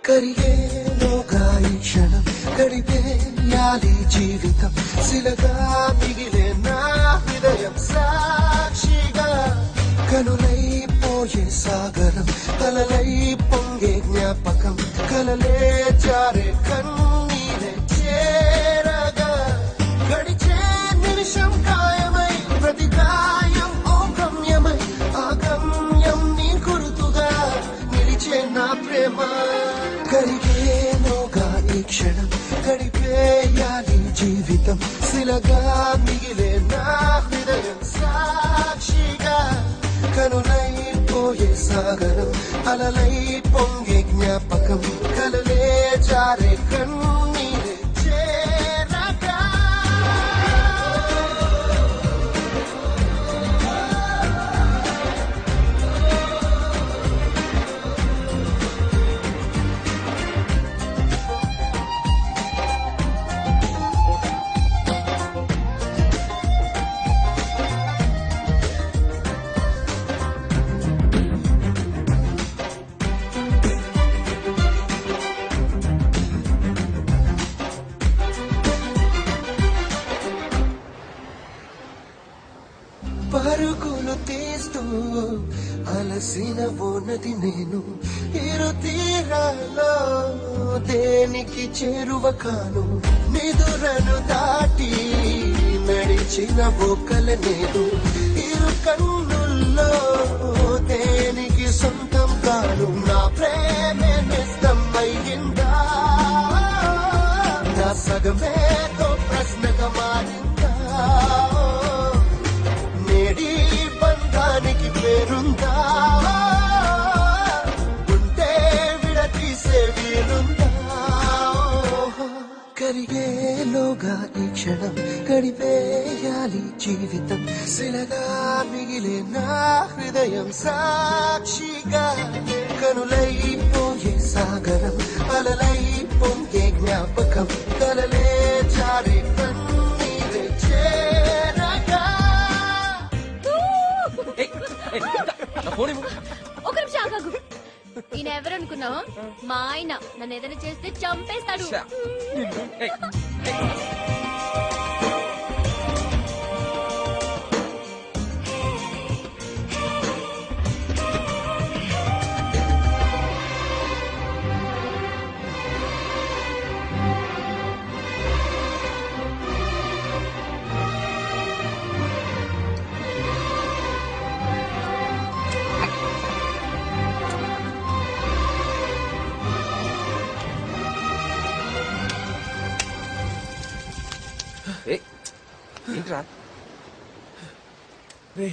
కరిగేలోగా ఈ క్షణం గడిపేయాలి జీవితం శిలగా మిగిలే నా హృదయం సాక్షిగా కనులైపోయే సాగరం కలలై పొంగే జ్ఞాపకం కలలే జారే కన్నీరే చేరగా గడిచే నిమిషం ఖాయమై ప్రతి గాయం ఓ గమ్యమై ఆ గమ్యం నీ గుర్తుగా నిలిచే నా ప్రేమ కరిగేలోగా ఈ క్షణం గడిపేయాలి జీవితం శిలగా మిగిలే నా హృదయం సాక్షిగా కనులైపోయే సాగరం అలలై పొంగే జ్ఞాపకం కలలే జారే కన్నీరే చేరగా పరుగులు తీస్తూ అలసిన ఓనది నేను ఇరు తీరాలో దేనికి చేరువ కాను నిదురను దాటి నడిచిన బొక్కల నేను ఇరు కన్నుల్లో దేనికి సొంతం కాను నా ప్రేమే నిస్తం అయ్యిందా నా సగమేతో ప్రశ్నగా మారిందా నేడి బంధానికి పేరుందా ఉంటే విడతీసే వీలుందా కరిగేలోగా ఈ క్షణం గడిపేయాలి జీవితం శిలగా మిగిలే నా హృదయం సాక్షిగా కనులైపోయే సాగరం అలలై పొంగే జ్ఞాపకం కలలే జారే కన్నీరే చేరగా ఒక నిమిషం ఆగాగు. ఈయన ఎవరనుకున్నావు? మా ఆయన నన్ను ఏదైనా చేస్తే చంపేస్తాడు. ఏంట్రా రే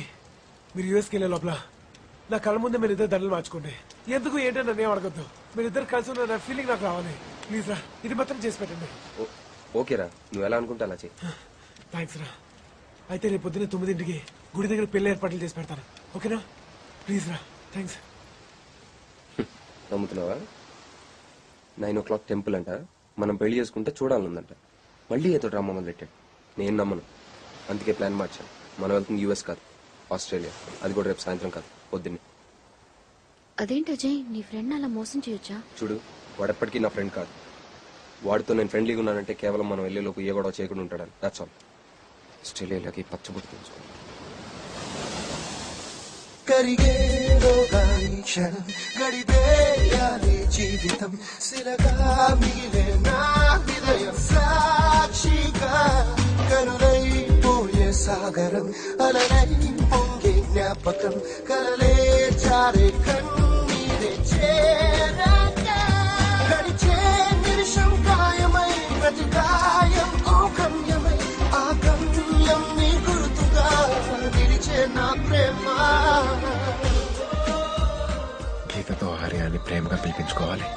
మీరు యూఎస్కి వెళ్ళే లోపల నా కళ్ళ ముందే మీరు ఇద్దరు దండలు మార్చుకోండి. ఎందుకు ఏంటో నన్ను ఏం అడగద్దు. మీరు ఇద్దరు కలిసి ఉన్న ఫీలింగ్ నాకు రావాలి. ప్లీజ్ రా, ఇది మాత్రం చేసి పెట్టండి. ఓకేరా, నువ్వు ఎలా అనుకుంటా అలా చెయ్యి. థ్యాంక్స్ రా. అయితే రేపు పొద్దున్నే 9ంటికి గుడి దగ్గర పెళ్లి ఏర్పాట్లు చేసి పెడతాను. ఓకేనా? ప్లీజ్ రా. థ్యాంక్స్. నమ్ముతున్నావా? 9 o'clock టెంపుల్ అంట, మనం పెళ్లి చేసుకుంటే చూడాలనుందంట. మళ్ళీ ఏదో డ్రామా మొదలెట్టాడు. నేను నమ్మను, అందుకే ప్లాన్ మార్చాను. మనం వెళ్తుంది యూఎస్ కాదు, ఆస్ట్రేలియా. అది కూడా రేపు సాయంత్రం కాదు, పొద్దున్నే. అదేంటి అజయ్, నీ ఫ్రెండ్ అలా మోసం చేయొచ్చా? చూడు, వాడెప్పటికీ నా ఫ్రెండ్ కాదు. వాడితో నేను ఫ్రెండ్లీగా ఉన్నానంటే కేవలం మనం వెళ్ళేలోపు ఏ గొడవ చేయకుండా ఉంటాడని. That's all. ఆస్ట్రేలియాకి పచ్చబొట్టు తెలుసుకోండి. కరిగేలోగా ఈ క్షణం గడిపేయాలి జీవితం శిలగా మిగిలే నా హృదయం సాక్షిగా కనులైపోయే సాగరం అలలై పొంగే జ్ఞాపకం కలలే జారే కన్నీరే చేరగా గడిచే నిమిషం గాయమై ప్రతి గాయం ఓ గమ్యమై ఆ గమ్యం నీ గుర్తుగా నిలిచే నా ప్రేమ. గీతతో హరియాన్ని ప్రేమగా పిలిపించుకోవాలి.